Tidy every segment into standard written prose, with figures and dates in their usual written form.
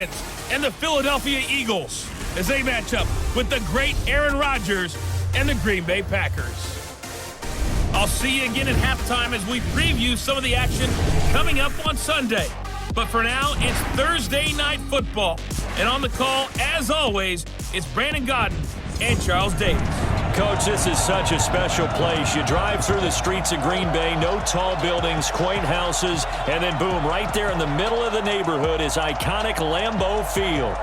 and the Philadelphia Eagles as they match up with the great Aaron Rodgers and the Green Bay Packers. I'll see you again at halftime as we preview some of the action coming up on Sunday. But for now, it's Thursday Night Football. And on the call, as always, it's Brandon Godden and Charles Davis. Coach, this is such a special place. You drive through the streets of Green Bay, no tall buildings, quaint houses, and then boom, right there in the middle of the neighborhood is iconic Lambeau Field.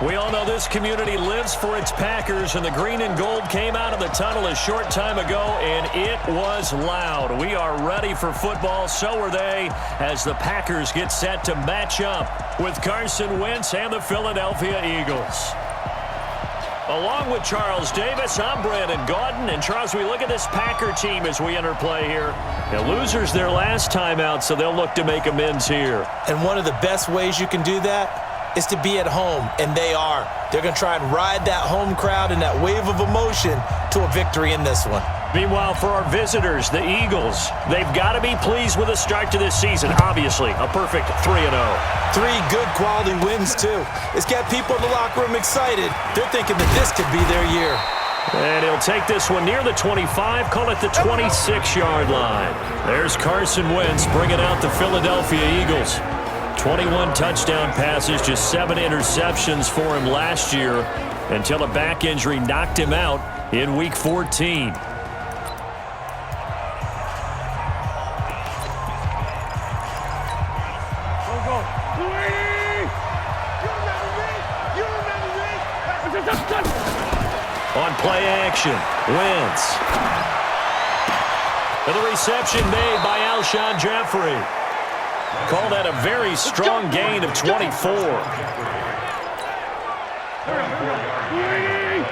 We all know this community lives for its Packers, and the green and gold came out of the tunnel a short time ago, and it was loud. We are ready for football, so are they, as the Packers get set to match up with Carson Wentz and the Philadelphia Eagles. Along with Charles Davis, I'm Brandon Godden. And Charles, we look at this Packer team as we enter play here. The losers their last time out, so they'll look to make amends here. And one of the best ways you can do that is to be at home, and they are. They're going to try and ride that home crowd and that wave of emotion to a victory in this one. Meanwhile, for our visitors, the Eagles, they've got to be pleased with the start to this season. Obviously, a perfect 3-0. 3 good quality wins, too. It's got people in the locker room excited. They're thinking that this could be their year. And he'll take this one near the 25, call it the 26-yard line. There's Carson Wentz bringing out the Philadelphia Eagles. 21 touchdown passes, just 7 interceptions for him last year until a back injury knocked him out in Week 14. On play action, Wentz. And the reception made by Alshon Jeffrey. Call that a very strong gain of 24.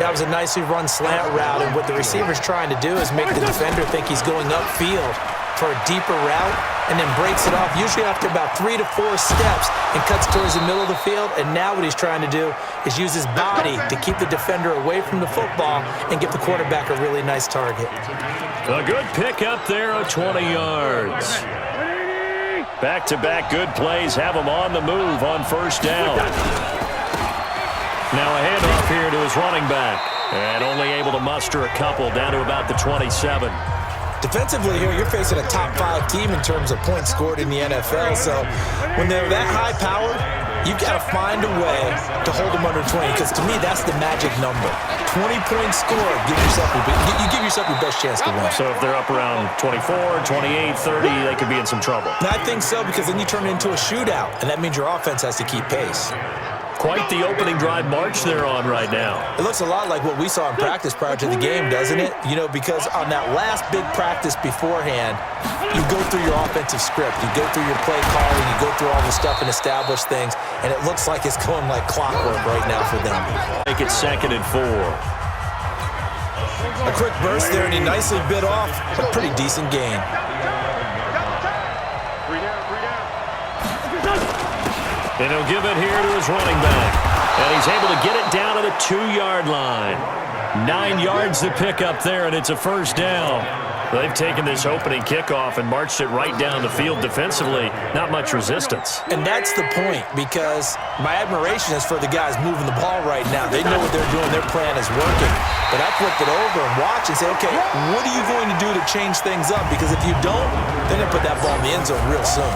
That was a nicely run slant route, and what the receiver's trying to do is make the defender think he's going upfield for a deeper route, and then breaks it off, usually after about 3 to 4 steps, and cuts towards the middle of the field. And now what he's trying to do is use his body to keep the defender away from the football and give the quarterback a really nice target. A good pick up there of 20 yards. Back-to-back good plays have him on the move on first down. Now a handoff here to his running back. And only able to muster a couple down to about the 27. Defensively here, you're facing a top 5 team in terms of points scored in the NFL. So when they're that high powered, you've got to find a way to hold them under 20, because to me, that's the magic number. 20-point score, you give yourself your best chance to win. So if they're up around 24, 28, 30, they could be in some trouble. I think so, because then you turn it into a shootout, and that means your offense has to keep pace. Quite the opening drive march they're on right now. It looks a lot like what we saw in practice prior to the game, doesn't it? You know, because on that last big practice beforehand, you go through your offensive script. You go through your play calling. You go through all the stuff and establish things. And it looks like it's going like clockwork right now for them. Make it 2nd and 4. A quick burst there, and he nicely bit off a pretty decent gain. And he'll give it here to his running back. And he's able to get it down to the 2-yard line. 9 yards to pick up there, and it's a first down. They've taken this opening kickoff and marched it right down the field defensively. Not much resistance. And that's the point, because my admiration is for the guys moving the ball right now. They know what they're doing. Their plan is working. But I flipped it over and watch and say, okay, what are you going to do to change things up? Because if you don't, they're going to put that ball in the end zone real soon.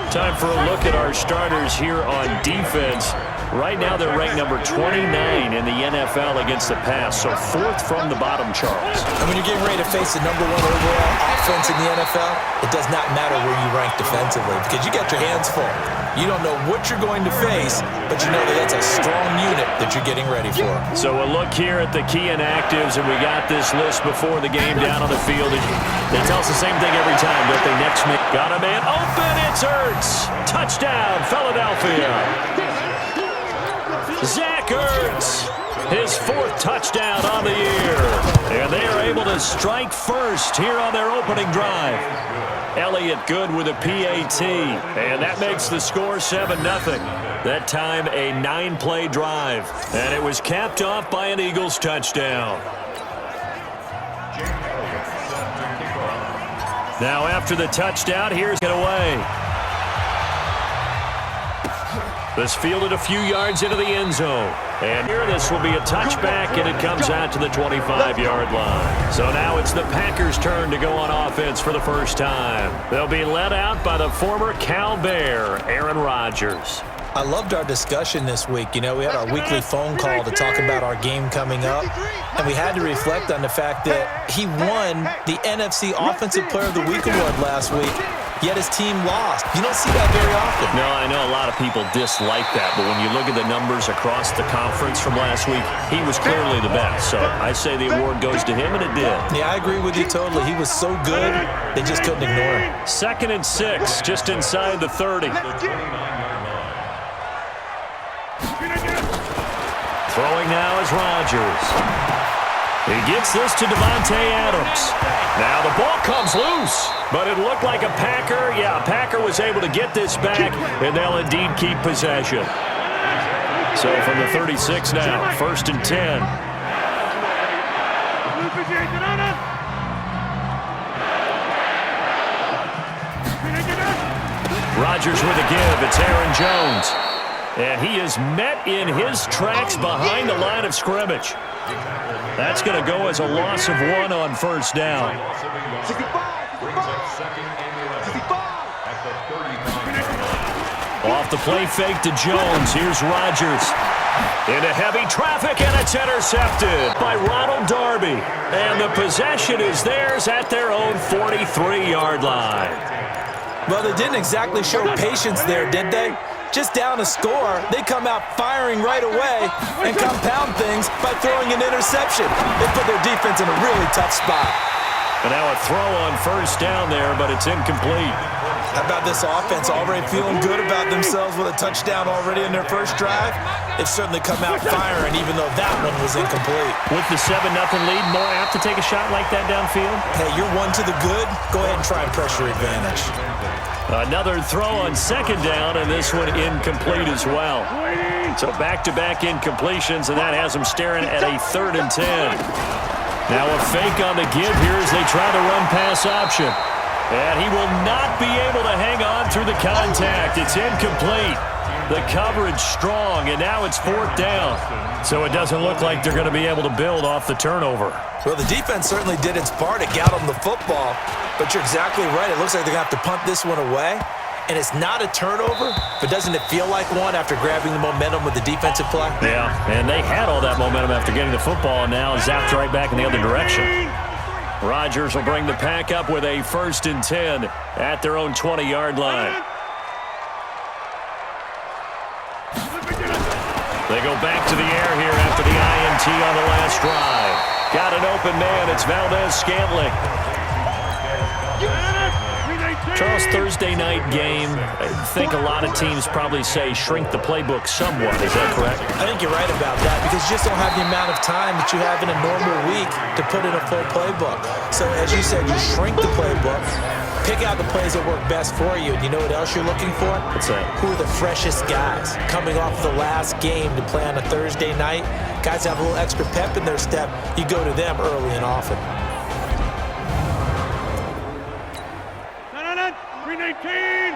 Time for a look at our starters here on defense. Right now, they're ranked number 29 in the NFL against the pass, so 4th from the bottom, Charles. And when you're getting ready to face the number 1 overall offense in the NFL, it does not matter where you rank defensively, because you got your hands full. You don't know what you're going to face, but you know that that's a strong unit that you're getting ready for. So a look here at the key inactives, and we got this list before the game down on the field. They tell us the same thing every time, don't they? Next minute, got a man open, it's Ertz. Touchdown, Philadelphia. Zach Ertz, his 4th touchdown on the year. And they are able to strike first here on their opening drive. Elliott good with a PAT, and that makes the score 7-0. That time a 9-play drive, and it was capped off by an Eagles touchdown. Now after the touchdown, here's it away. This fielded a few yards into the end zone. And here this will be a touchback, and it comes out to the 25-yard line. So now it's the Packers' turn to go on offense for the first time. They'll be led out by the former Cal Bear, Aaron Rodgers. I loved our discussion this week. You know, we had our weekly phone call to talk about our game coming up, and we had to reflect on the fact that he won the NFC Offensive Player of the Week award last week, yet his team lost. You don't see that very often. No, I know a lot of people dislike that, but when you look at the numbers across the conference from last week, he was clearly the best. So I say the award goes to him, and it did. Yeah, I agree with you totally. He was so good, they just couldn't ignore him. 2nd and 6, just inside the 30. Throwing now is Rodgers. He gets this to Devontae Adams. Now the ball comes loose, but it looked like a Packer. Yeah, a Packer was able to get this back, and they'll indeed keep possession. So from the 36 now, 1st and 10. Rodgers with a give. It's Aaron Jones. And he is met in his tracks behind the line of scrimmage. That's going to go as a loss of 1 on 1st down. Off the play fake to Jones. Here's Rodgers. Into heavy traffic, and it's intercepted by Ronald Darby. And the possession is theirs at their own 43-yard line. Well, they didn't exactly show patience there, did they? Just down a score, they come out firing right away and compound things by throwing an interception. They put their defense in a really tough spot. And now a throw on 1st down there, but it's incomplete. How about this offense already feeling good about themselves with a touchdown already in their first drive? They've certainly come out firing, even though that one was incomplete. With the 7-0 lead, more apt to take a shot like that downfield? Hey, you're 1 to the good. Go ahead and try and pressure advantage. Another throw on 2nd down, and this one incomplete as well. So back-to-back incompletions, and that has them staring at a 3rd and 10. Now a fake on the give here as they try the run-pass option. And he will not be able to hang on through the contact. It's incomplete. The coverage strong, and now it's 4th down. So it doesn't look like they're going to be able to build off the turnover. Well, the defense certainly did its part to get them the football. But you're exactly right. It looks like they're going to have to punt this one away. And it's not a turnover, but doesn't it feel like one after grabbing the momentum with the defensive play? Yeah, and they had all that momentum after getting the football, and now zapped right back in the other direction. Rodgers will bring the pack up with a 1st and 10 at their own 20-yard line. They go back to the air here after the INT on the last drive. Got an open man. It's Valdez-Scantling. Charles, Thursday night game, I think a lot of teams probably say shrink the playbook somewhat. Is that correct? I think you're right about that because you just don't have the amount of time that you have in a normal week to put in a full playbook. So as you said, you shrink the playbook, pick out the plays that work best for you. And you know what else you're looking for? What's that? Who are the freshest guys coming off the last game to play on a Thursday night? Guys have a little extra pep in their step. You go to them early and often. 319. Here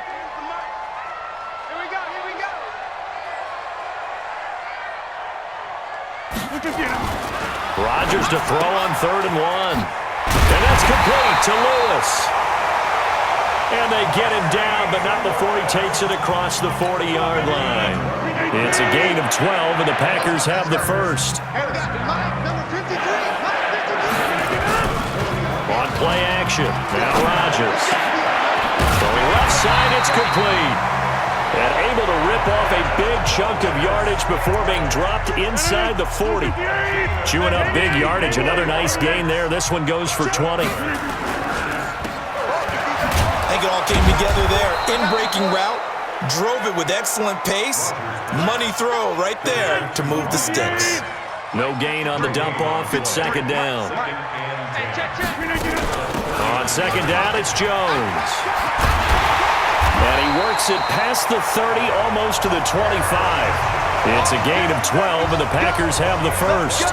we go. Rodgers to throw on 3rd and 1. And that's complete to Lewis. And they get him down, but not before he takes it across the 40-yard line. It's a gain of 12, and the Packers have the first. On play action, now Rodgers. Going left side, it's complete. And able to rip off a big chunk of yardage before being dropped inside the 40. Chewing up big yardage, another nice gain there. This one goes for 20. I think it all came together there. In-breaking route, drove it with excellent pace. Money throw right there to move the sticks. No gain on the dump-off. It's 2nd down. On 2nd down, it's Jones. And he works it past the 30, almost to the 25. It's a gain of 12, and the Packers have the first.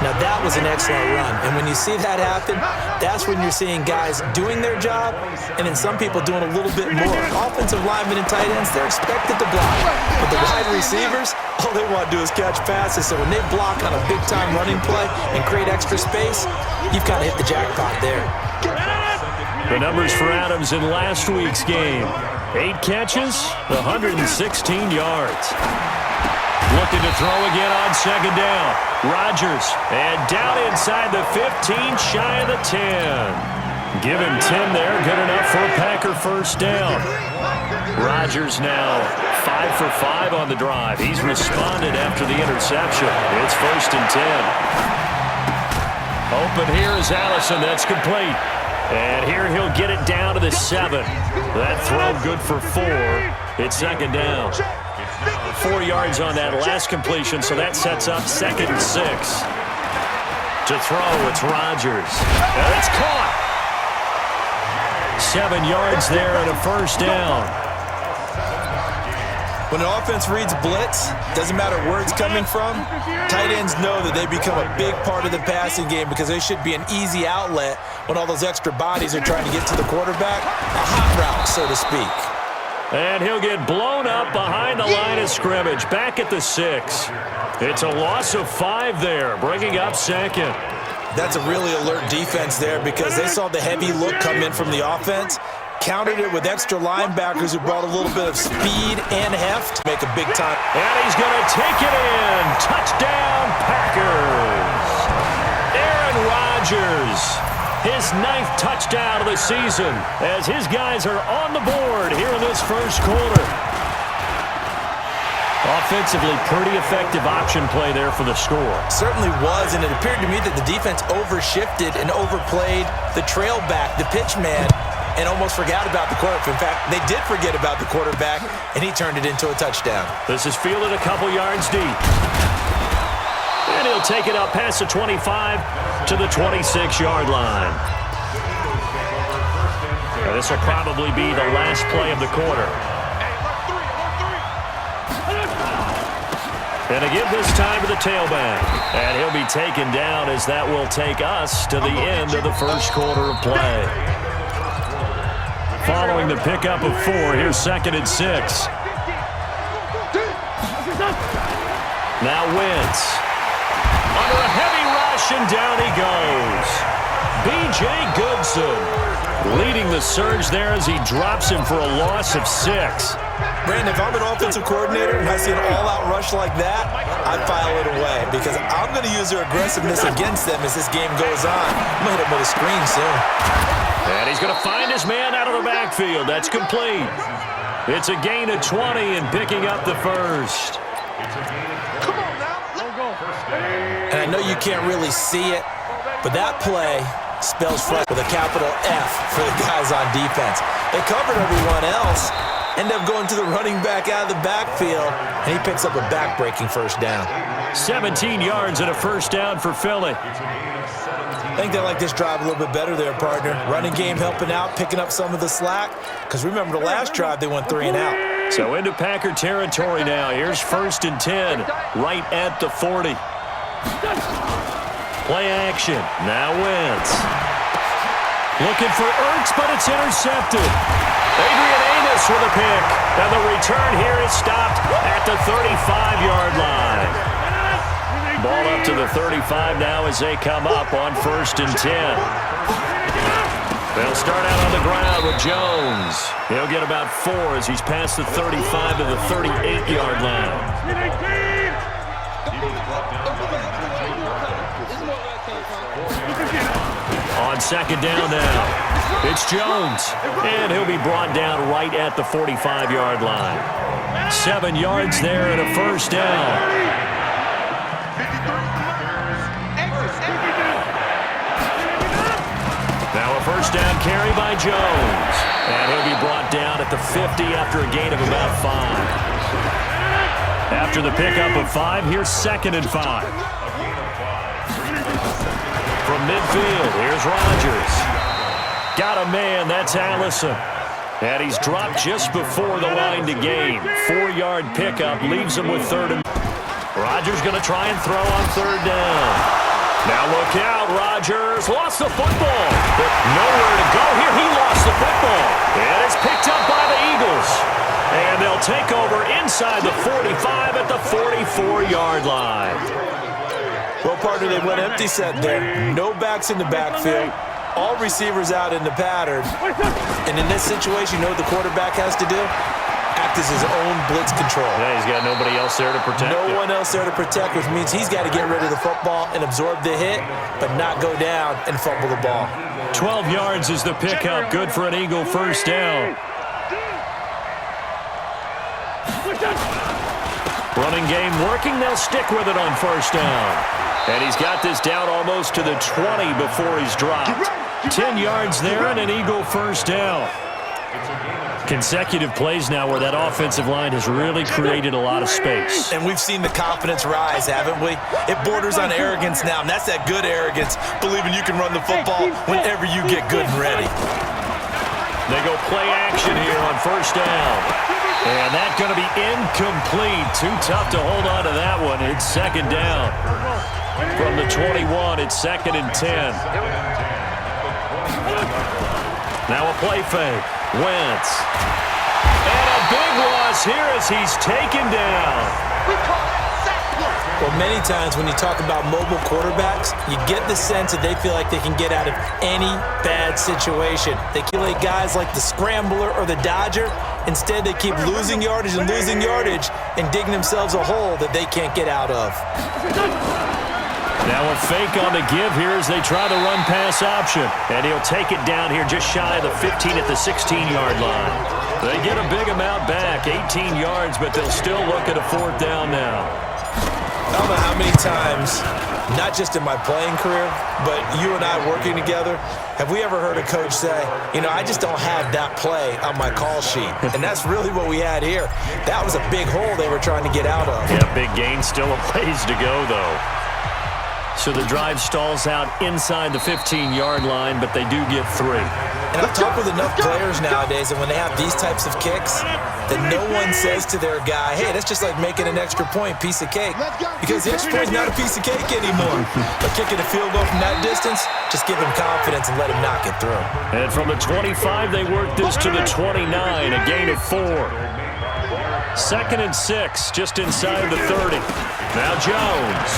Now, that was an excellent run. And when you see that happen, that's when you're seeing guys doing their job and then some people doing a little bit more. Offensive linemen and tight ends, they're expected to block. But the wide receivers, all they want to do is catch passes. So when they block on a big-time running play and create extra space, you've kind of hit the jackpot there. The numbers for Adams in last week's game. 8 catches, 116 yards. Looking to throw again on second down. Rodgers, and down inside the 15, shy of the 10. Give him 10 there, good enough for a Packer first down. Rodgers now 5 for 5 on the drive. He's responded after the interception. It's first and 10. Open here is Allison. That's complete. And here he'll get it down to the 7. That throw good for 4. It's second down. 4 yards on that last completion, so that sets up second and 6. To throw, it's Rodgers. And it's caught. 7 yards there and a first down. When an offense reads blitz, doesn't matter where it's coming from, tight ends know that they become a big part of the passing game because they should be an easy outlet when all those extra bodies are trying to get to the quarterback. A hot route, so to speak. And he'll get blown up behind the line of scrimmage, back at the 6. It's a loss of 5 there, bringing up second. That's a really alert defense there because they saw the heavy look come in from the offense, countered it with extra linebackers who brought a little bit of speed and heft to make a big time. And he's going to take it in. Touchdown, Packers. Aaron Rodgers, his 9th touchdown of the season as his guys are on the board here in this first quarter. Offensively, pretty effective option play there for the score. Certainly was, and it appeared to me that the defense overshifted and overplayed the trail back, the pitch man, and almost forgot about the quarterback. In fact, they did forget about the quarterback, and he turned it into a touchdown. This is fielded a couple yards deep. And he'll take it up past the 25 to the 26-yard line. Now, this will probably be the last play of the quarter. And again this time to the tailback. And he'll be taken down as that will take us to the end of the first quarter of play. Following the pickup of 4, here's second and 6. Now Wentz. Under a heavy rush, and down he goes. B.J. Goodson leading the surge there as he drops him for a loss of 6. Brandon, if I'm an offensive coordinator and I see an all-out rush like that, I file it away because I'm going to use their aggressiveness against them as this game goes on. I'm going to hit him with a screen soon. And he's going to find his man out of the backfield. That's complete. It's a gain of 20 and picking up the first. And I know you can't really see it, but that play spells front with a capital F for the guys on defense. They covered everyone else, end up going to the running back out of the backfield, and he picks up a back-breaking first down. 17 yards and a first down for Philly. I think they like this drive a little bit better there, partner. Running game helping out, picking up some of the slack, because remember the last drive they went 3 and out. So into Packer territory now. Here's first and 10, right at the 40. Play action. Now Wentz. Looking for Ertz, but it's intercepted. Adrian Amos with a pick. And the return here is stopped at the 35-yard line. Ball up to the 35 now as they come up on first and 10. They'll start out on the ground with Jones. He'll get about 4 as he's past the 35 to the 38-yard line. On second down now, it's Jones, and he'll be brought down right at the 45-yard line. 7 yards there and a first down. Now a first down carry by Jones, and he'll be brought down at the 50 after a gain of about 5. After the pickup of 5, here's second and 5. From midfield, here's Rodgers. Got a man, that's Allison. And he's dropped just before the line to gain. 4-yard pickup leaves him with third and... Rodgers going to try and throw on third down. Now look out, Rodgers lost the football. But nowhere to go here. He lost the football. And it's picked up by the Eagles. And they'll take over inside the 45 at the 44-yard line. Well, partner, they went empty set there. No backs in the backfield. All receivers out in the pattern. And in this situation, you know what the quarterback has to do? Act as his own blitz control. Yeah, he's got nobody else there to protect him. No one else there to protect, which means he's got to get rid of the football and absorb the hit, but not go down and fumble the ball. 12 yards is the pickup. Good for an Eagle first down. Running game working. They'll stick with it on first down. And he's got this down almost to the 20 before he's dropped. 10 yards there and an Eagle first down. Consecutive plays now where that offensive line has really created a lot of space. And we've seen the confidence rise, haven't we? It borders on arrogance now, and that's that good arrogance, believing you can run the football whenever you get good and ready. They go play action here on first down. And that's going to be incomplete. Too tough to hold on to that one. It's second down. From the 21, it's 2nd and 10. Now a play fake. Wentz. And a big loss here as he's taken down. Well, many times when you talk about mobile quarterbacks, you get the sense that they feel like they can get out of any bad situation. They accumulate guys like the Scrambler or the Dodger. Instead, they keep losing yardage and digging themselves a hole that they can't get out of. Now a fake on the give here as they try the run-pass option. And he'll take it down here just shy of the 15 at the 16-yard line. They get a big amount back, 18 yards, but they'll still look at a fourth down now. I don't know how many times, not just in my playing career, but you and I working together, have we ever heard a coach say, you know, I just don't have that play on my call sheet. And that's really what we had here. That was a big hole they were trying to get out of. Yeah, big gain, still a ways to go, though. So the drive stalls out inside the 15-yard line, but they do get 3. And I've talked with enough players nowadays, and when they have these types of kicks, that no one says to their guy, hey, that's just like making an extra point, piece of cake. Because the extra point is not a piece of cake anymore. But kicking a field goal from that distance, just give him confidence and let him knock it through. And from the 25, they work this to the 29, a gain of 4. 2nd and 6, just inside the 30. Now Jones.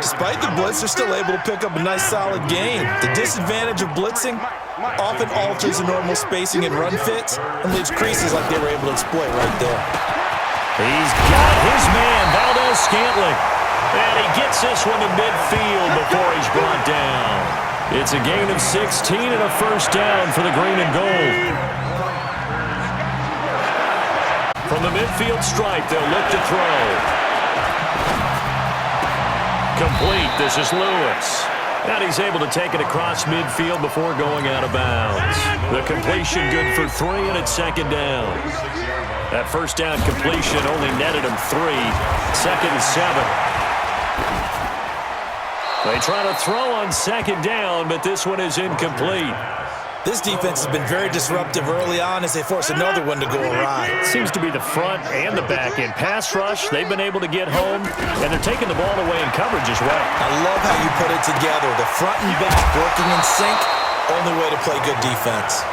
Despite the blitz, they're still able to pick up a nice solid gain. The disadvantage of blitzing often alters the normal spacing and run fits and leaves creases like they were able to exploit right there. He's got his man, Valdez-Scantling. And he gets this one to midfield before he's brought down. It's a gain of 16 and a first down for the green and gold. From the midfield stripe, they'll look to throw. Complete. This is Lewis. And he's able to take it across midfield before going out of bounds. The completion good for 3, and it's second down. That first down completion only netted him 3. 2nd and 7. They try to throw on second down, but this one is incomplete. This defense has been very disruptive early on as they force another one to go awry. Seems to be the front and the back end. Pass rush, they've been able to get home, and they're taking the ball away in coverage as well. I love how you put it together. The front and back working in sync, only way to play good defense.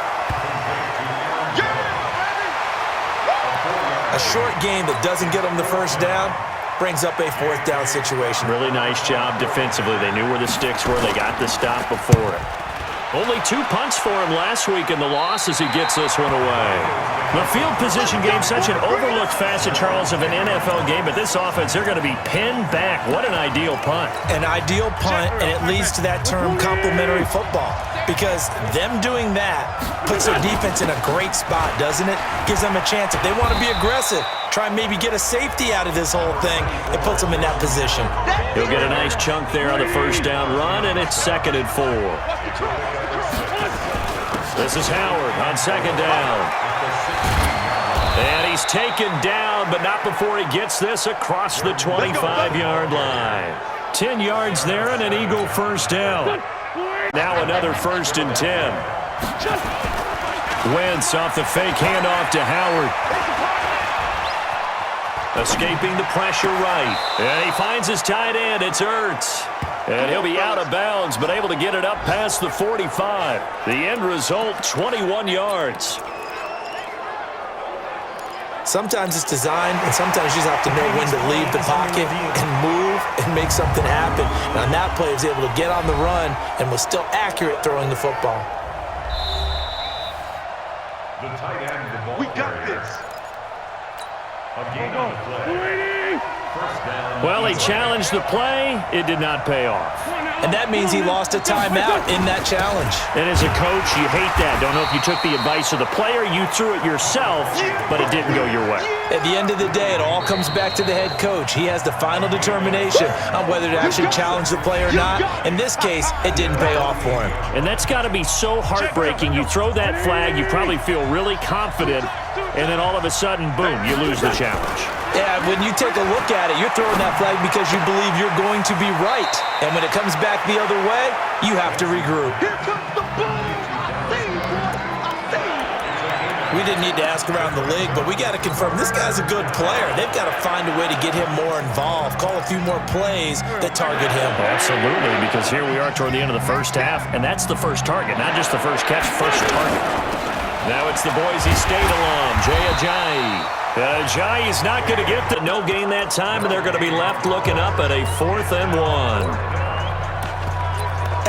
A short game that doesn't get them the first down brings up a fourth down situation. Really nice job defensively. They knew where the sticks were. They got the stop before it. Only 2 punts for him last week in the loss as he gets this one away. The field position game, such an overlooked facet, Charles, of an NFL game, but this offense, they're going to be pinned back. What an ideal punt. An ideal punt, and it leads to that term complementary football. Because them doing that puts their defense in a great spot, doesn't it? Gives them a chance. If they want to be aggressive, try and maybe get a safety out of this whole thing, it puts them in that position. He'll get a nice chunk there on the first down run, and it's 2nd and 4. This is Howard on second down. And he's taken down, but not before he gets this across the 25-yard line. 10 yards there and an Eagle first down. Now another 1st and 10. Wentz off the fake handoff to Howard. Escaping the pressure right. And he finds his tight end. It's Ertz. And he'll be out of bounds, but able to get it up past the 45. The end result, 21 yards. Sometimes it's designed, and sometimes you just have to know when to leave the pocket and move and make something happen. And on that play, he was able to get on the run and was still accurate throwing the football. We got this. Well, he challenged the play. It did not pay off. And that means he lost a timeout in that challenge. And as a coach, you hate that. Don't know if you took the advice of the player, you threw it yourself, but it didn't go your way. At the end of the day, it all comes back to the head coach. He has the final determination on whether to actually challenge the play or not. In this case, it didn't pay off for him. And that's got to be so heartbreaking. You throw that flag, you probably feel really confident, and then all of a sudden, boom, you lose the challenge. Yeah, when you take a look at it, you're throwing that flag because you believe you're going to be right. And when it comes back the other way, you have to regroup. Here comes the ball. We didn't need to ask around the league, but we got to confirm this guy's a good player. They've got to find a way to get him more involved, call a few more plays that target him. Absolutely, because here we are toward the end of the first half, and that's the first target, not just the first catch, first target. Now it's the Boise State alum, Jay Ajayi. Ajayi's not going to get the no gain that time, and they're going to be left looking up at a 4th and 1.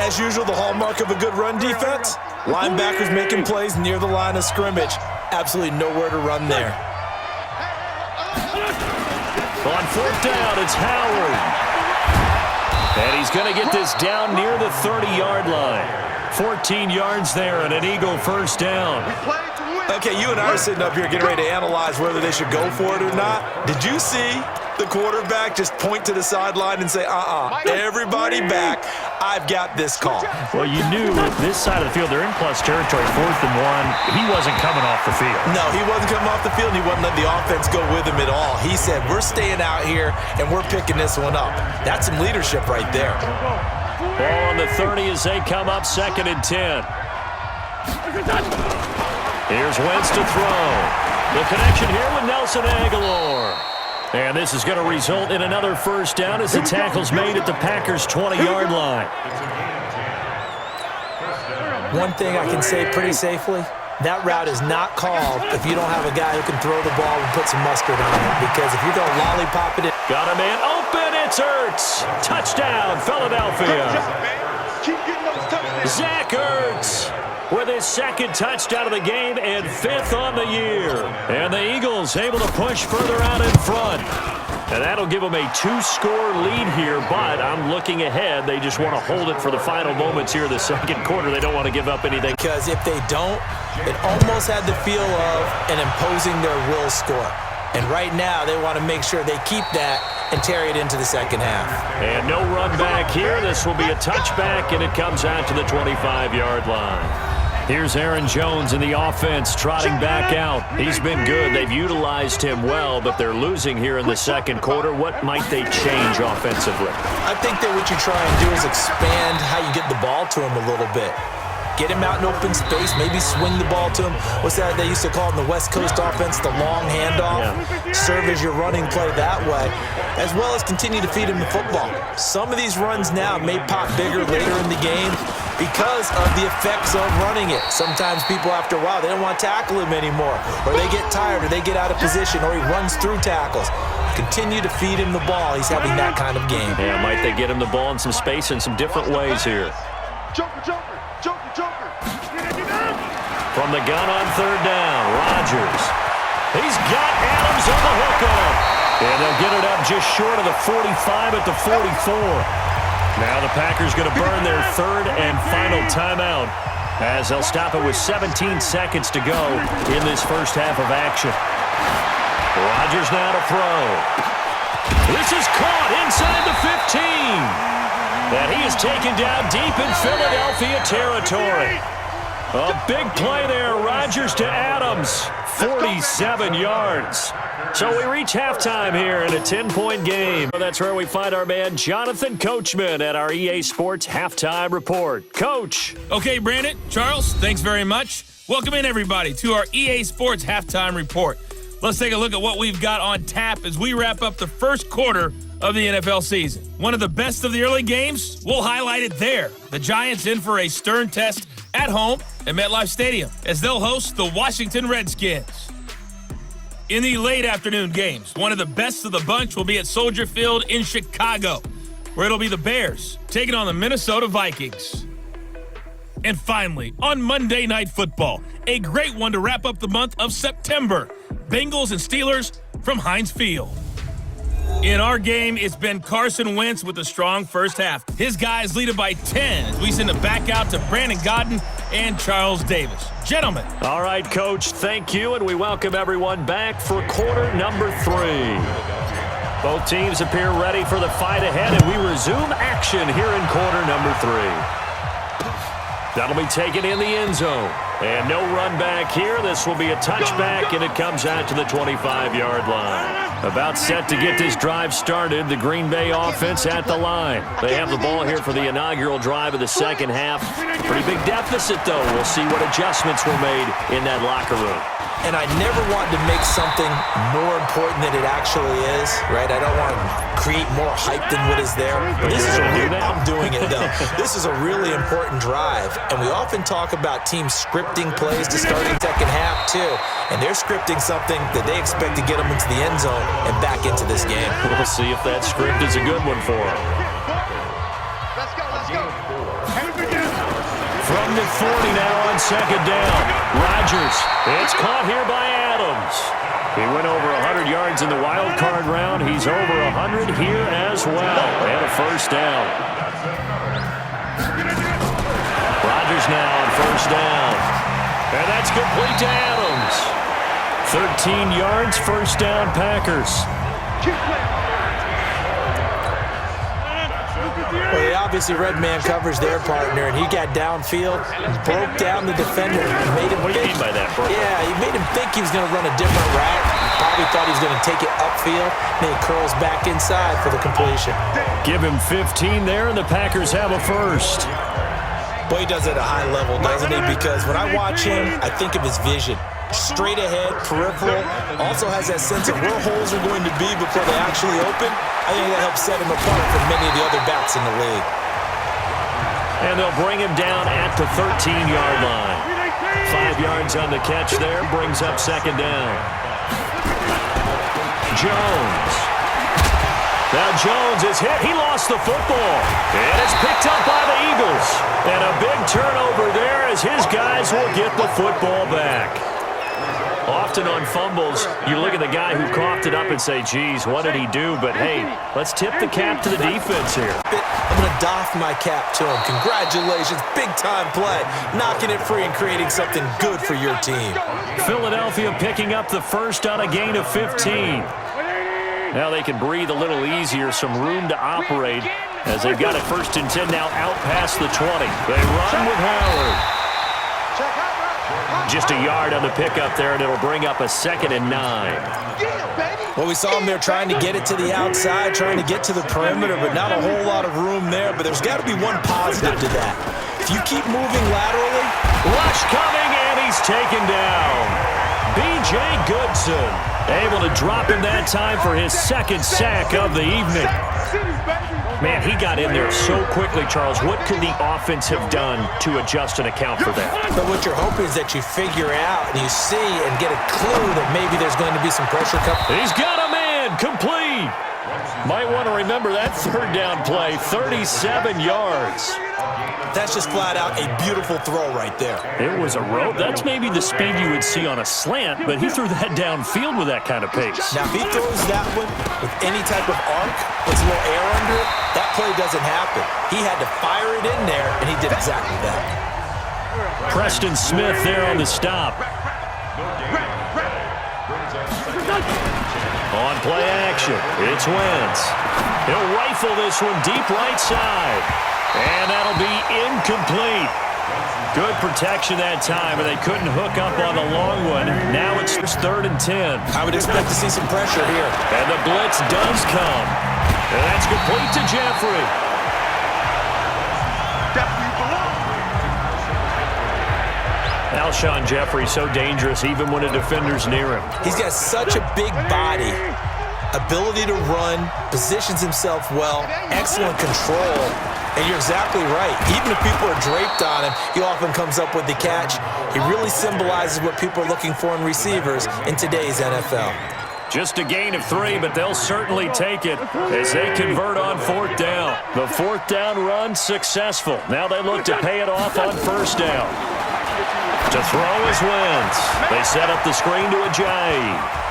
As usual, the hallmark of a good run defense, linebackers making plays near the line of scrimmage. Absolutely nowhere to run there. On 4th down, it's Howard. And he's going to get this down near the 30-yard line. 14 yards there and an Eagle first down. Okay, you and I are sitting up here getting ready to analyze whether they should go for it or not. Did you see the quarterback just point to the sideline and say, everybody back, I've got this call? Well, you knew this side of the field, they're in plus territory, 4th and 1. He wasn't coming off the field. No, he wasn't coming off the field, and he wasn't letting the offense go with him at all. He said, we're staying out here, and we're picking this one up. That's some leadership right there. Ball on the 30 as they come up 2nd and 10. Here's Wentz to throw. The connection here with Nelson Aguilar. And this is going to result in another first down as the tackle's made at the Packers' 20-yard line. One thing I can say pretty safely, that route is not called if you don't have a guy who can throw the ball and put some mustard on it. Because if you're going to lollipop it... Got a man open, it's Ertz. Touchdown, Philadelphia. Zach Ertz with his 2nd touchdown of the game and 5th on the year. And the Eagles able to push further out in front. And that'll give them a 2-score lead here, but I'm looking ahead. They just want to hold it for the final moments here in the 2nd quarter. They don't want to give up anything. Because if they don't, it almost had the feel of an imposing their will score. And right now, they want to make sure they keep that and carry it into the 2nd half. And no run back here. This will be a touchback, and it comes out to the 25-yard line. Here's Aaron Jones in the offense trotting back out. He's been good. They've utilized him well, but they're losing here in the 2nd quarter. What might they change offensively? I think that what you try and do is expand how you get the ball to him a little bit. Get him out in open space, maybe swing the ball to him. What's that they used to call in the West Coast offense, the long handoff? Yeah. Serve as your running play that way, as well as continue to feed him the football. Some of these runs now may pop bigger later in the game because of the effects of running it. Sometimes people, after a while, they don't want to tackle him anymore, or they get tired, or they get out of position, or he runs through tackles. Continue to feed him the ball. He's having that kind of game. Yeah, might they get him the ball in some space in some different ways here. From the gun on 3rd down, Rodgers. He's got Adams on the hookup. And they'll get it up just short of the 45 at the 44. Now the Packers going to burn their 3rd and final timeout as they'll stop it with 17 seconds to go in this first half of action. Rodgers now to throw. This is caught inside the 15. And he is taken down deep in Philadelphia territory. A big play there, Rodgers to Adams, 47 yards. So we reach halftime here in a 10-point game. That's where we find our man Jonathan Coachman at our EA Sports Halftime Report. Coach. Okay, Brandon, Charles, thanks very much. Welcome in, everybody, to our EA Sports Halftime Report. Let's take a look at what we've got on tap as we wrap up the first quarter of the NFL season. One of the best of the early games, we'll highlight it there. The Giants in for a stern test at home at MetLife Stadium as they'll host the Washington Redskins. In the late afternoon games, one of the best of the bunch will be at Soldier Field in Chicago, where it'll be the Bears taking on the Minnesota Vikings. And finally, on Monday Night Football, a great one to wrap up the month of September. Bengals and Steelers from Heinz Field. In our game, it's been Carson Wentz with a strong first half. His guys lead it by 10 as we send it back out to Brandon Godden and Charles Davis. Gentlemen. All right, Coach, thank you, and we welcome everyone back for quarter number 3. Both teams appear ready for the fight ahead, and we resume action here in quarter number 3. That'll be taken in the end zone. And no run back here. This will be a touchback, and it comes out to the 25-yard line. About set to get this drive started, the Green Bay offense at the line. They have the ball here for the inaugural drive of the second half. Pretty big deficit, though. We'll see what adjustments were made in that locker room. And I never want to make something more important than it actually is, right? I don't want to create more hype than what is there. This is I'm doing it, though. This is a really important drive, and we often talk about teams scripting plays to start the second half, too. And they're scripting something that they expect to get them into the end zone and back into this game. We'll see if that script is a good one for them. Let's go, let's go. From the 40 now on second down. Rodgers. It's caught here by Adams. He went over 100 yards in the wild card round. He's over 100 here as well. And a first down. Rodgers now on first down. And that's complete to Adams. 13 yards, first down, Packers. Well, they obviously red man covers their partner, and he got downfield, broke down the defender, made him What do you mean by that, bro? Yeah, he made him think he was going to run a different route. Probably thought he was going to take it upfield, then he curls back inside for the completion. Give him 15 there, and the Packers have a first. Boy, he does it at a high level, doesn't he? Because when I watch him, I think of his vision. Straight ahead, peripheral, also has that sense of where holes are going to be before they actually open. I think that helps set him apart from many of the other backs in the league. And they'll bring him down at the 13-yard line. 5 yards on the catch there, brings up second down. Jones. Now Jones is hit. He lost the football. And it's picked up by the Eagles. And a big turnover there as his guys will get the football back. Often on fumbles, you look at the guy who coughed it up and say, geez, what did he do? But, hey, let's tip the cap to the defense here. I'm going to doff my cap to him. Congratulations. Big-time play. Knocking it free and creating something good for your team. Philadelphia picking up the first on a gain of 15. Now they can breathe a little easier, some room to operate as they've got it first and 10 now out past the 20. They run with Howard. Just a yard on the pickup there, and it'll bring up a 2nd and 9. Well, we saw him there trying to get it to the outside, trying to get to the perimeter, but not a whole lot of room there. But there's got to be one positive to that. If you keep moving laterally. Rush coming, and he's taken down. B.J. Goodson able to drop him that time for his 2nd sack of the evening. Man, he got in there so quickly, Charles. What could the offense have done to adjust and account for that? But what you're hoping is that you figure out and you see and get a clue that maybe there's going to be some pressure coming. He's got a man complete. Might want to remember that 3rd down play, 37 yards. That's just flat out a beautiful throw right there. It was a rope. That's maybe the speed you would see on a slant, but he threw that downfield with that kind of pace. Now, if he throws that one with any type of arc, puts a little air under it, that play doesn't happen. He had to fire it in there, and he did exactly that. Preston Smith there on the stop. On play action, it's Wentz. He'll rifle this one deep right side. And that'll be incomplete. Good protection that time, and they couldn't hook up on the long one. Now it's 3rd and 10. I would expect to see some pressure here. And the blitz does come. And that's complete to Jeffrey. Alshon Jeffrey so dangerous even when a defender's near him. He's got such a big body, ability to run, positions himself well, excellent control, and you're exactly right. Even if people are draped on him, he often comes up with the catch. He really symbolizes what people are looking for in receivers in today's NFL. Just a gain of 3, but they'll certainly take it as they convert on 4th down. The 4th down run successful. Now they look to pay it off on 1st down. To throw is Wentz. They set up the screen to Ajayi.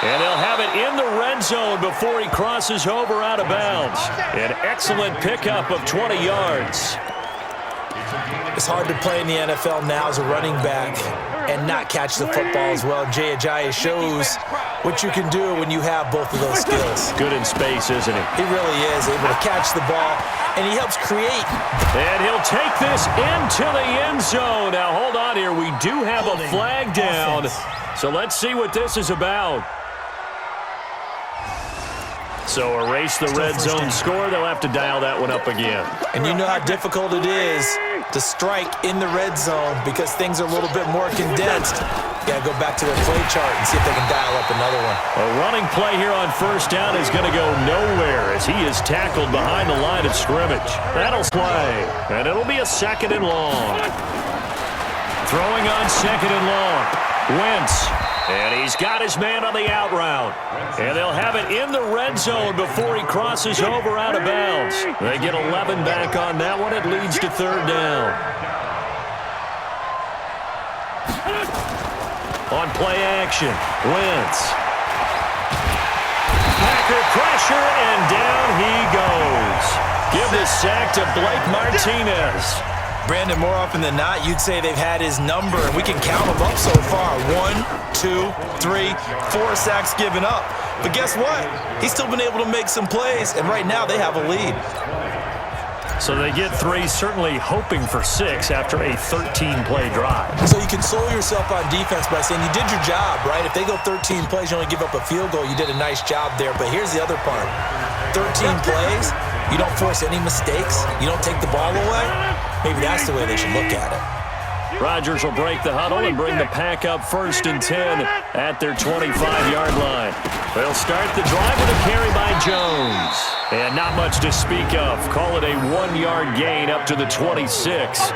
And they'll have it in the red zone before he crosses over out of bounds. An excellent pickup of 20 yards. It's hard to play in the NFL now as a running back and not catch the football as well. Jay Ajayi shows what you can do when you have both of those skills. Good in space, isn't he? He really is able to catch the ball, and he helps create. And he'll take this into the end zone. Now, hold on here. We do have a flag down, so let's see what this is about. So erase the red zone score. They'll have to dial that one up again. And you know how difficult it is to strike in the red zone because things are a little bit more condensed. You got to go back to their play chart and see if they can dial up another one. A running play here on 1st down is going to go nowhere as he is tackled behind the line of scrimmage. That'll play, and it'll be a 2nd and long. Throwing on 2nd and long. Wentz. And he's got his man on the out route. And they'll have it in the red zone before he crosses over out of bounds. They get 11 back on that one. It leads to 3rd down. On play action, Wentz. Packer pressure, and down he goes. Give the sack to Blake Martinez. Brandon, more often than not, you'd say they've had his number, and we can count them up so far. 1, 2, 3, 4 sacks given up. But guess what? He's still been able to make some plays, and right now they have a lead. So they get 3, certainly hoping for 6 after a 13-play drive. So you console yourself on defense by saying you did your job, right? If they go 13 plays, you only give up a field goal, you did a nice job there. But here's the other part. 13 plays, you don't force any mistakes, you don't take the ball away. Maybe that's the way they should look at it. Rodgers will break the huddle and bring the pack up 1st and 10 at their 25-yard line. They'll start the drive with a carry by Jones. And not much to speak of. Call it a 1-yard gain up to the 26.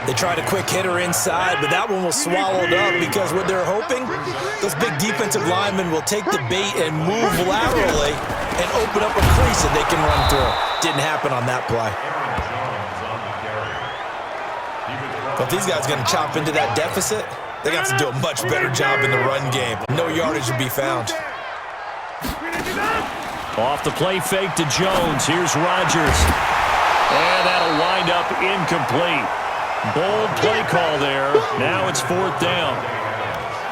They tried a quick hitter inside, but that one was swallowed up because what they're hoping, those big defensive linemen will take the bait and move laterally and open up a crease that they can run through. Didn't happen on that play. But these guys are going to chop into that deficit. They're going to have to do a much better job in the run game. No yardage to be found. Off the play fake to Jones. Here's Rodgers. And that'll wind up incomplete. Bold play call there. Now it's 4th down.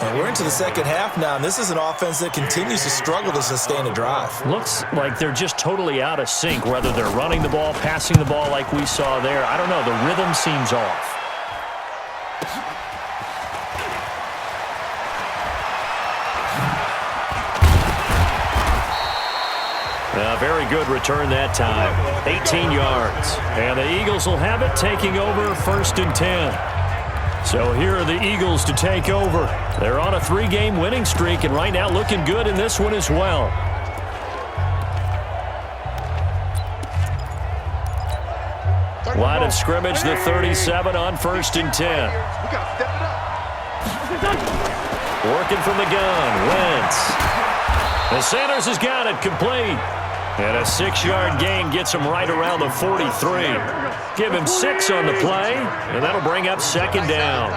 And we're into the second half now, and this is an offense that continues to struggle to sustain a drive. Looks like they're just totally out of sync, whether they're running the ball, passing the ball like we saw there. I don't know. The rhythm seems off. A very good return that time. 18 yards. And the Eagles will have it, taking over 1st and 10. So here are the Eagles to take over. They're on a 3-game winning streak, and right now looking good in this one as well. Line of scrimmage, the 37 on 1st and 10. Working from the gun, Wentz. And Sanders has got it complete. And a 6-yard gain gets him right around the 43. Give him 6 on the play, and that'll bring up 2nd down.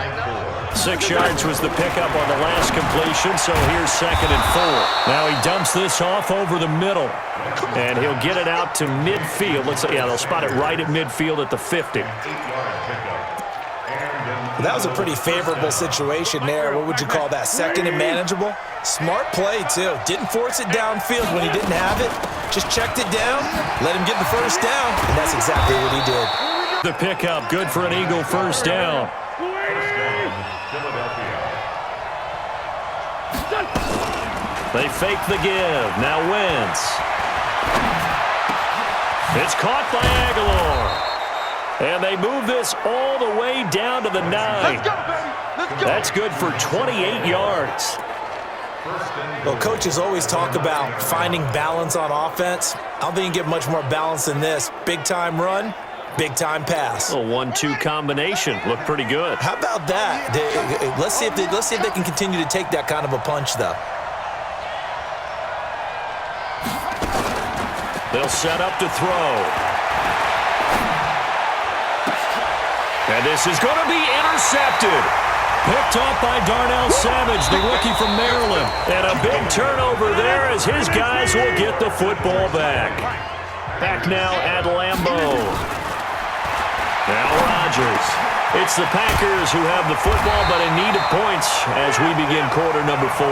6 yards was the pickup on the last completion, so here's 2nd and 4. Now he dumps this off over the middle, and he'll get it out to midfield. Yeah, they'll spot it right at midfield at the 50. That was a pretty favorable situation there. What would you call that? 2nd and manageable? Smart play, too. Didn't force it downfield when he didn't have it. Just checked it down, let him get the 1st down, and that's exactly what he did. The pickup, good for an Eagle 1st down. They fake the give. Now Wentz. It's caught by Aguilar. And they move this all the way down to the 9. Let's go, baby. Let's go. That's good for 28 yards. Well, coaches always talk about finding balance on offense. I don't think you get much more balance than this. Big-time run, big-time pass. A 1-2 combination. Looked pretty good. How about that? Let's see if they can continue to take that kind of a punch, though. They'll set up to throw. And this is going to be intercepted. Picked off by Darnell Savage, the rookie from Maryland. And a big turnover there as his guys will get the football back. Back now at Lambeau. Now Rodgers. It's the Packers who have the football, but in need of points as we begin quarter number 4.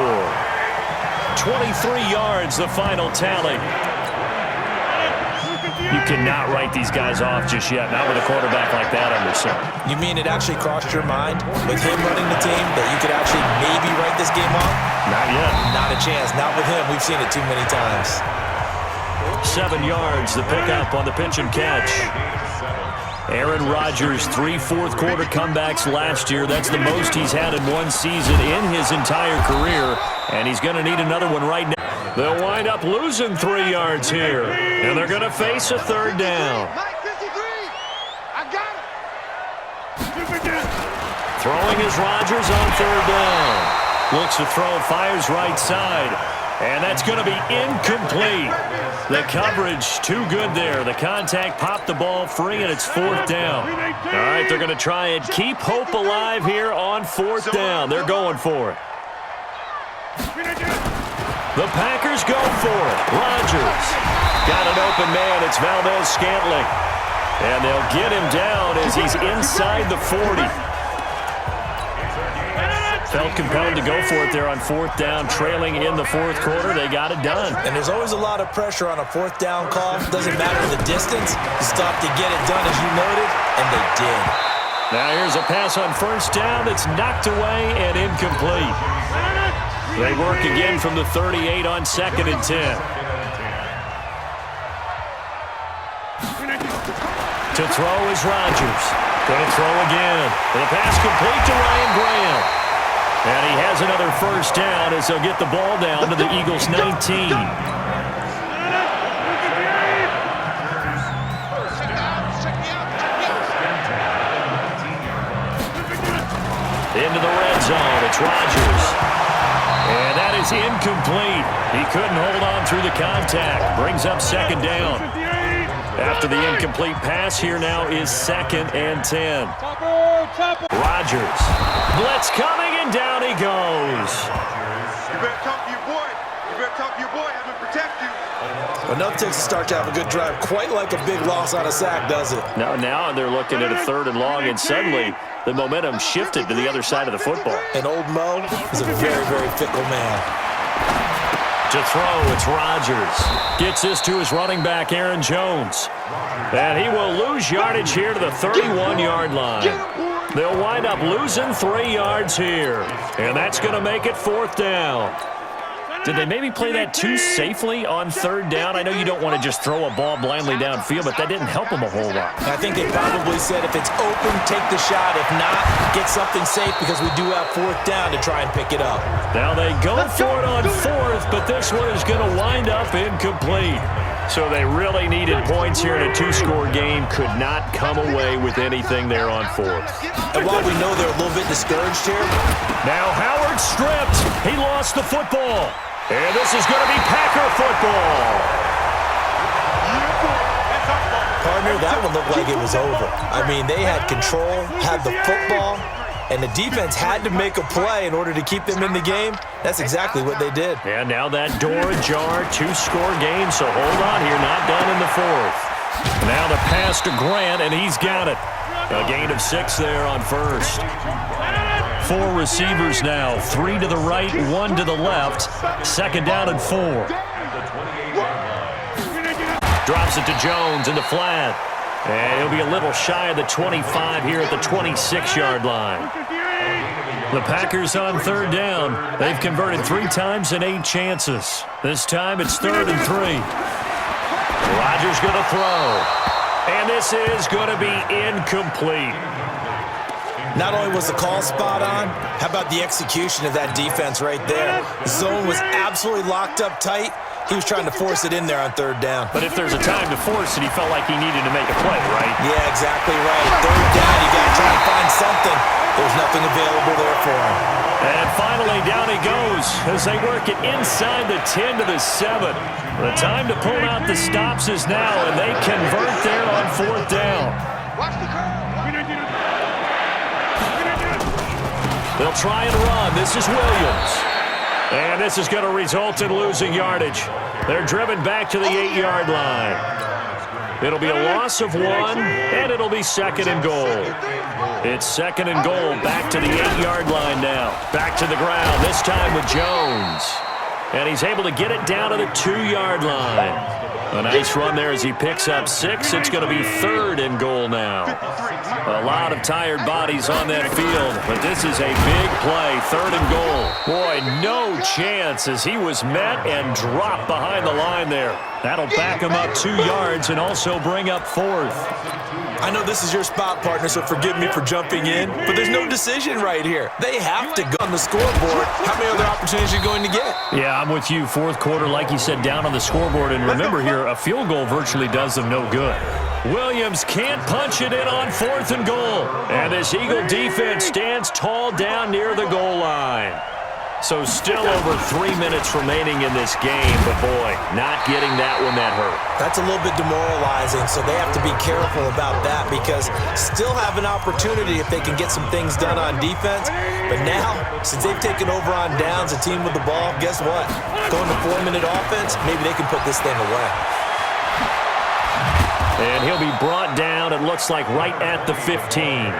23 yards, the final tally. You cannot write these guys off just yet, not with a quarterback like that under center. You mean it actually crossed your mind with him running the team that you could actually maybe write this game off? Not yet. Not a chance. Not with him. We've seen it too many times. 7 yards, the pickup on the pitch and catch. Aaron Rodgers, 3 fourth-quarter comebacks last year. That's the most he's had in one season in his entire career, and he's going to need another one right now. They'll wind up losing 3 yards here, and they're going to face a third down. Mike 53. I got it. Throwing is Rodgers on third down. Looks to throw, fires right side, and that's going to be incomplete. The coverage too good there. The contact popped the ball free, and it's fourth down. All right, they're going to try and keep hope alive here on fourth down. They're going for it. The Packers go for it. Rodgers got an open man. It's Valdez-Scantling. And they'll get him down as he's inside the 40. Felt compelled to go for it there on fourth down, trailing in the fourth quarter. They got it done. And there's always a lot of pressure on a fourth down call. Doesn't matter the distance. You stop to get it done, as you noted, and they did. Now here's a pass on first down that's knocked away and incomplete. They work again from the 38 on 2nd and 10. To throw is Rodgers. Going to throw again. And the pass complete to Ryan Graham. And he has another first down as they'll get the ball down to the Eagles' 19. Into the red zone. It's Rodgers. And that is incomplete. He couldn't hold on through the contact. Brings up second down. After the incomplete pass, here now is 2nd and 10. Rodgers. Blitz coming, and down he goes. You better talk to your boy. You better talk to your boy. Have him protect you. Enough takes to start to have a good drive. Quite like a big loss on a sack, does it? Now they're looking at a 3rd and long, and suddenly the momentum shifted to the other side of the football. And old Mo is a very, very fickle man. To throw, it's Rodgers. Gets this to his running back, Aaron Jones. And he will lose yardage here to the 31-yard line. They'll wind up losing 3 yards here. And that's going to make it fourth down. Did they maybe play that too safely on third down? I know you don't want to just throw a ball blindly downfield, but that didn't help them a whole lot. I think they probably said if it's open, take the shot. If not, get something safe because we do have fourth down to try and pick it up. Now they go for it on fourth, but this one is going to wind up incomplete. So they really needed points here in a 2-score game. Could not come away with anything there on fourth. And while we know they're a little bit discouraged here, now Howard stripped. He lost the football. And this is going to be Packer football. partner, that one looked like it was over. I mean, they had control, had the football, and the defense had to make a play in order to keep them in the game. That's exactly what they did. And now that door ajar, 2-score game, so hold on here, not done in the fourth. Now the pass to Grant, and he's got it. A gain of 6 there on first. 4 receivers now, 3 to the right, 1 to the left. Second down and 4. Drops it to Jones in the flat. And he'll be a little shy of the 25 here at the 26-yard line. The Packers on third down. They've converted 3 times in 8 chances. This time it's 3rd and 3. Rodgers going to throw. And this is going to be incomplete. Not only was the call spot on, how about the execution of that defense right there? The zone was absolutely locked up tight. He was trying to force it in there on third down. But if there's a time to force it, he felt like he needed to make a play, right? Yeah, exactly right. Third down, you got to try and find something. There's nothing available there for him. And finally, down he goes as they work it inside the 10 to the 7. The time to pull out the stops is now, and they convert there on fourth down. Watch the curve. They'll try and run. This is Williams. And this is going to result in losing yardage. They're driven back to the 8-yard line. It'll be a loss of 1, and it'll be second and goal. It's second and goal back to the 8-yard line now. Back to the ground, this time with Jones. And he's able to get it down to the 2-yard line. A nice run there as he picks up 6. It's going to be third and goal now. A lot of tired bodies on that field, but this is a big play, third and goal. Boy, no chance as he was met and dropped behind the line there. That'll back him up 2 yards and also bring up fourth. I know this is your spot, partner, so forgive me for jumping in, but there's no decision right here. They have to go on the scoreboard. How many other opportunities are you going to get? Yeah, I'm with you. Fourth quarter, like you said, down on the scoreboard. And remember here, a field goal virtually does them no good. Williams can't punch it in on fourth and goal. And this Eagle defense stands tall down near the goal line. So still over 3 minutes remaining in this game, but boy, not getting that one that hurt. That's a little bit demoralizing, so they have to be careful about that because still have an opportunity if they can get some things done on defense. But now, since they've taken over on downs, a team with the ball, guess what? Going to 4-minute offense, maybe they can put this thing away. And he'll be brought down, it looks like, right at the 15.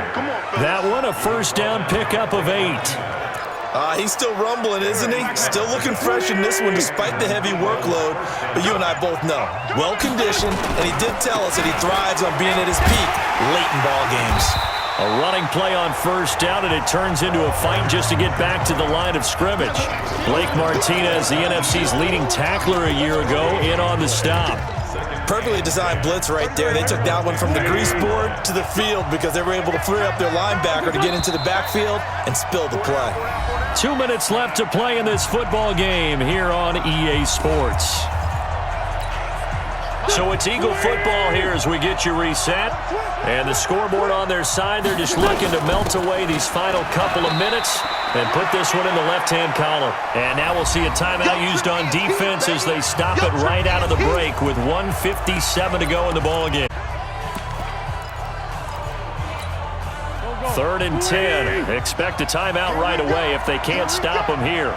That one, a first down pickup of 8. He's still rumbling, isn't he? Still looking fresh in this one despite the heavy workload. But you and I both know, well-conditioned, and he did tell us that he thrives on being at his peak late in ball games. A running play on first down, and it turns into a fight just to get back to the line of scrimmage. Blake Martinez, the NFC's leading tackler a year ago, in on the stop. Perfectly designed blitz right there. They took that one from the grease board to the field because they were able to free up their linebacker to get into the backfield and spill the play. 2 minutes left to play in this football game here on EA Sports. So it's Eagle football here as we get you reset. And the scoreboard on their side, they're just looking to melt away these final couple of minutes and put this one in the left-hand column. And now we'll see a timeout used on defense as they stop it right out of the break with 1:57 to go in the ballgame. 3rd and 10. Expect a timeout right away if they can't stop him here.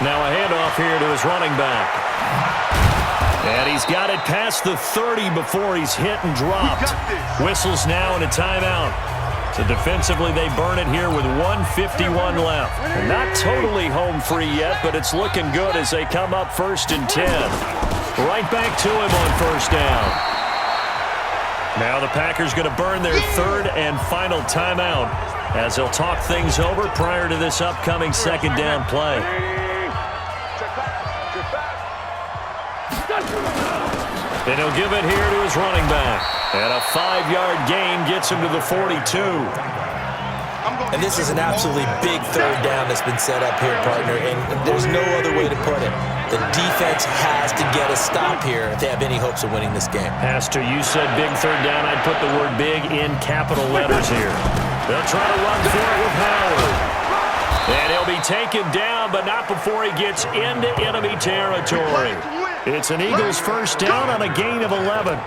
Now a handoff here to his running back. And he's got it past the 30 before he's hit and dropped. Whistles now and a timeout. So defensively, they burn it here with 1:51 left. They're not totally home free yet, but it's looking good as they come up 1st and 10. Right back to him on first down. Now the Packers going to burn their 3rd and final timeout as they'll talk things over prior to this upcoming 2nd down play. And he'll give it here to his running back. And a 5-yard gain gets him to the 42. And this is an absolutely big 3rd down that's been set up here, partner, and there's no other way to put it. The defense has to get a stop here if they have any hopes of winning this game. Has to. You said big 3rd down. I'd put the word big in capital letters here. They'll try to run for it with Howard. And he'll be taken down, but not before he gets into enemy territory. It's an Eagles first down on a gain of 11.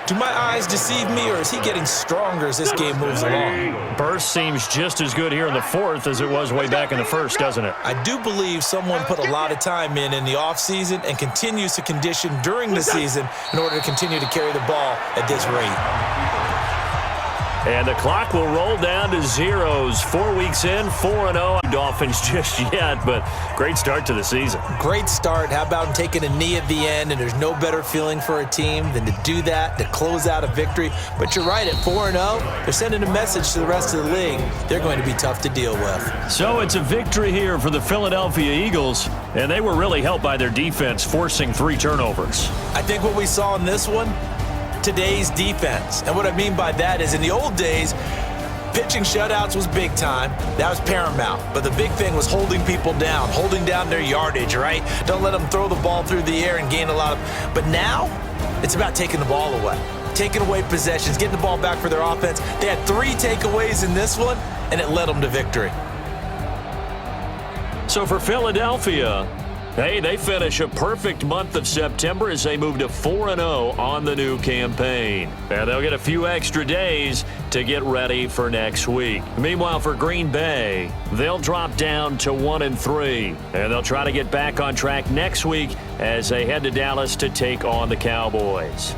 Do my eyes deceive me, or is he getting stronger as this game moves along? Burst seems just as good here in the 4th as it was way back in the 1st, doesn't it? I do believe someone put a lot of time in the offseason and continues to condition during the season in order to continue to carry the ball at this rate. And the clock will roll down to zeros. 4 weeks in, 4-0. Dolphins just yet, but great start to the season. Great start. How about taking a knee at the end? And there's no better feeling for a team than to do that, to close out a victory. But you're right, at 4-0, they're sending a message to the rest of the league. They're going to be tough to deal with. So it's a victory here for the Philadelphia Eagles, and they were really helped by their defense, forcing 3 turnovers. I think what we saw in this one, today's defense. And what I mean by that is in the old days, pitching shutouts was big time. That was paramount. But the big thing was holding people down, holding down their yardage, right? Don't let them throw the ball through the air and gain a lot of... But now, it's about taking the ball away. Taking away possessions, getting the ball back for their offense. They had 3 takeaways in this one, and it led them to victory. So for Philadelphia, hey, they finish a perfect month of September as they move to 4-0 on the new campaign. And they'll get a few extra days to get ready for next week. Meanwhile, for Green Bay, they'll drop down to 1-3. And they'll try to get back on track next week as they head to Dallas to take on the Cowboys.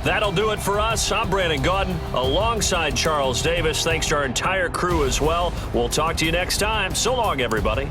That'll do it for us. I'm Brandon Gaudin alongside Charles Davis. Thanks to our entire crew as well. We'll talk to you next time. So long, everybody.